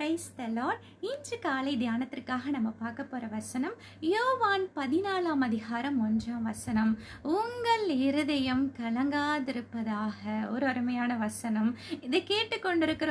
Praise the Lord. இன்று காலை தியானத்திற்காக நம்ம பார்க்க போற வசனம் யோவான் 14ஆம் அதிகாரம் 1ஆம் வசனம். உங்கள் இருதயம் கலங்காதிருப்பதாக. ஒரு அருமையான வசனம். இதை கேட்டுக்கொண்டிருக்கிற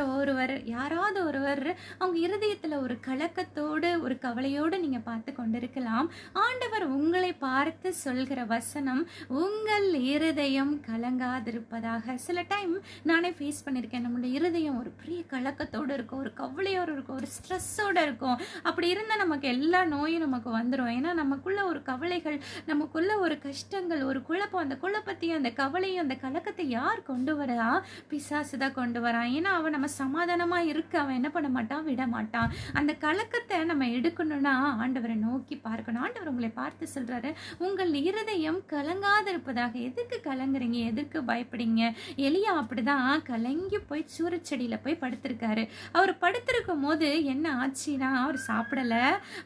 யாராவது ஒருவர் அவங்க இருதயத்துல ஒரு கலக்கத்தோடு ஒரு கவலையோடு நீங்க பார்த்து கொண்டிருக்கலாம். ஆண்டவர் உங்களை பார்த்து சொல்கிற வசனம் உங்கள் இருதயம் கலங்காதிருப்பதாக. சில டைம் நானே ஃபேஸ் பண்ணியிருக்கேன். நம்மளோட இருதயம் ஒரு பெரிய கலக்கத்தோடு இருக்கும், ஒரு கவலையோடு இருக்கும், ஒரு ஸ்ட்ரெஸ்ஸோடு இருக்கும். அப்படி இருந்தால் நமக்கு எல்லா நோயும் நமக்கு வந்துடும். ஏன்னா நமக்குள்ள ஒரு கவலைகள், நமக்குள்ள ஒரு கஷ்டங்கள், ஒரு குழப்பம். அந்த குழப்பத்தையும் அந்த கவலையும் அந்த கலக்கத்தை யார் கொண்டு வரா? பிசாசு தான் கொண்டு வரான். ஏன்னா அவன் நம்ம சமாதானமாக இருக்க அவன் என்ன பண்ண மாட்டான், விட மாட்டான். அந்த கலக்கத்தை நம்ம எடுக்கணும்னா ஆண்டவரை நோக்கி பார்க்கணும். ஆண்டவர் உங்களை பார்த்து சொல்றாரு, உங்கள் இருதயம் கலங்காத இருப்பதாக. எதுக்கு கலங்குறீங்க, எதுக்கு பயப்படுறீங்க? எலியா அப்படிதான் கலங்கி போய் சூரச்செடியில போய் படுத்திருக்காரு. அவர் படுத்திருக்கும் போது என்ன ஆச்சுன்னா, அவர் சாப்பிடல,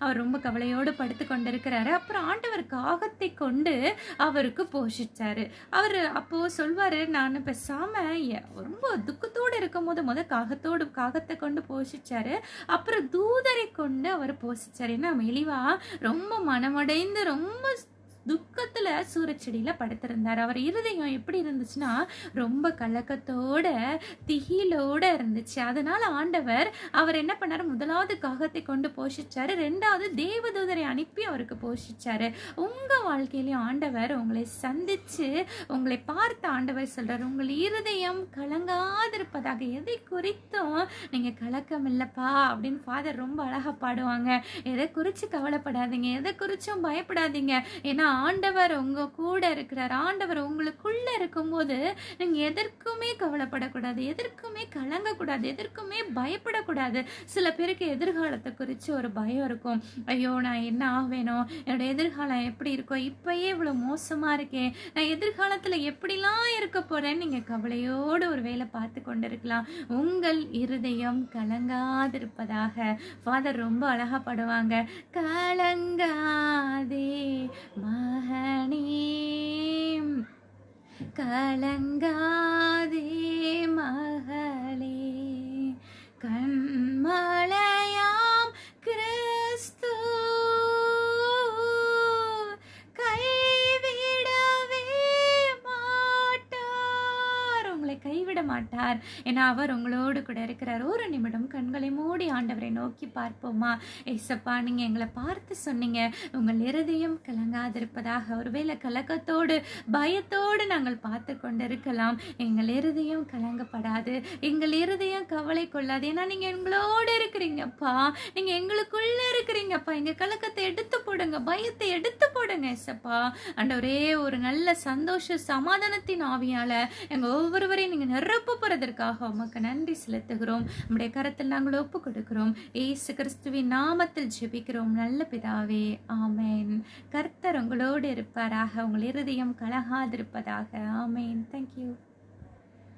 அவர் ரொம்ப கவலையோடு படுத்து கொண்டிருக்கிறாரு. அப்புறம் ஆண்டவர் காகத்தை கொண்டு அவருக்கு போஷிச்சாரு. அவர் அப்போ சொல்வாரு, நான் பேசாம ரொம்ப துக்கத்தோடு இருக்கும் போது காகத்தை கொண்டு போஷிச்சாரு, அப்புறம் தூதரை கொண்டு அவர் போஷிச்சாரு. ஏன்னா எலிவா ரொம்ப மனமடைந்து ரொம்ப துக்கத்துல சூரச்செடியில படுத்திருந்தார். அவர் இருதயம் எப்படி இருந்துச்சுன்னா ரொம்ப கலக்கத்தோட திகிலோட இருந்துச்சு. அதனால ஆண்டவர் அவர் என்ன பண்ணாரு, முதலாவது காகத்தை கொண்டு போஷிச்சாரு, ரெண்டாவது தேவதூதரை அனுப்பி அவருக்கு போஷிச்சாரு. உங்க வாழ்க்கையிலையும் ஆண்டவர் உங்களை சந்திச்சு உங்களை பார்த்து ஆண்டவர் சொல்றாரு, உங்கள் இருதயம் கலங்காதிருப்பதாக. எதை குறித்தும் நீங்க கலக்கம் இல்லப்பா அப்படின்னு ஃபாதர் ரொம்ப அழகா பாடுவாங்க. எதை குறிச்சு கவலைப்படாதீங்க, எதை குறிச்சும் பயப்படாதீங்க. ஏன்னா ஆண்டவர் உங்க கூட இருக்கிறார். ஆண்டவர் உங்களுக்குள்ள இருக்கும்போது நீங்க எதற்குமே கவலைப்படக்கூடாது, எதற்குமே கலங்கக்கூடாது, எதற்குமே பயப்படக்கூடாது. சில பேருக்கு எதிர்காலத்தை குறித்து ஒரு பயம் இருக்கும். ஐயோ நான் என்ன ஆவேனோ, என்னோட எதிர்காலம் எப்படி இருக்கும், இப்பயே இவ்வளவு மோசமா இருக்கேன், நான் எதிர்காலத்துல எப்படிலாம் இருக்க போறேன்னு நீங்க கவலையோடு ஒரு வேலை பார்த்து கொண்டிருக்கலாம். உங்கள் இருதயம் கலங்காதிருப்பதாக. ஃபாதர் ரொம்ப அழகா பாடுவாங்க, கலங்காதே மகனே, கலங்காதே மகளே, கண்மலையாம் கிறிஸ்து கைவிடவே மாட்டார். உங்களை கைவிட மாட்டார். ஏன்னா அவர் உங்களோடு கூட இருக்கிறார். ஒரு நிமிடம் கண்களை மூடி ஆண்டவரை நோக்கி பார்ப்போமா? ஏசப்பா, நீங்க எங்களை பார்த்து சொன்னீங்க உங்கள் இருதயம் கலங்காதிருப்பதாக. ஒருவேளை கலக்கத்தோடு பயத்தோடு நாங்கள் பார்த்து கொண்டிருக்கலாம். எங்கள் இருதயம் கலங்கப்படாது, எங்கள் இருதயம் கவலை கொள்ளாது. ஏன்னா நீங்க எங்களோடு இருக்கிறீங்கப்பா, நீங்க எங்களுக்குள்ள இருக்கிறீங்கப்பா. எங்க கலக்கத்தை எடுத்து போடுங்க, பயத்தை எடுத்து போடுங்க ஏசப்பா. ஆண்டவரே, ஒரு நல்ல சந்தோஷ சமாதானத்தின் ஆவியால எங்க ஒவ்வொருவரையும் நீங்க நிரப்ப போறதற்காக உமக்கு நன்றி செலுத்துகிறோம். நம்முடைய கரத்தில் நாங்கள் ஒப்பு கொடுக்கிறோம். இயேசு கிறிஸ்துவின் நாமத்தில் ஜெபிக்கிறோம் நல்ல பிதாவே, ஆமேன். கர்த்தர் உங்களோடு இருப்பாராக. உங்கள் இருதயம் கலங்காதிருப்பதாக. ஆமேன். தேங்க்யூ.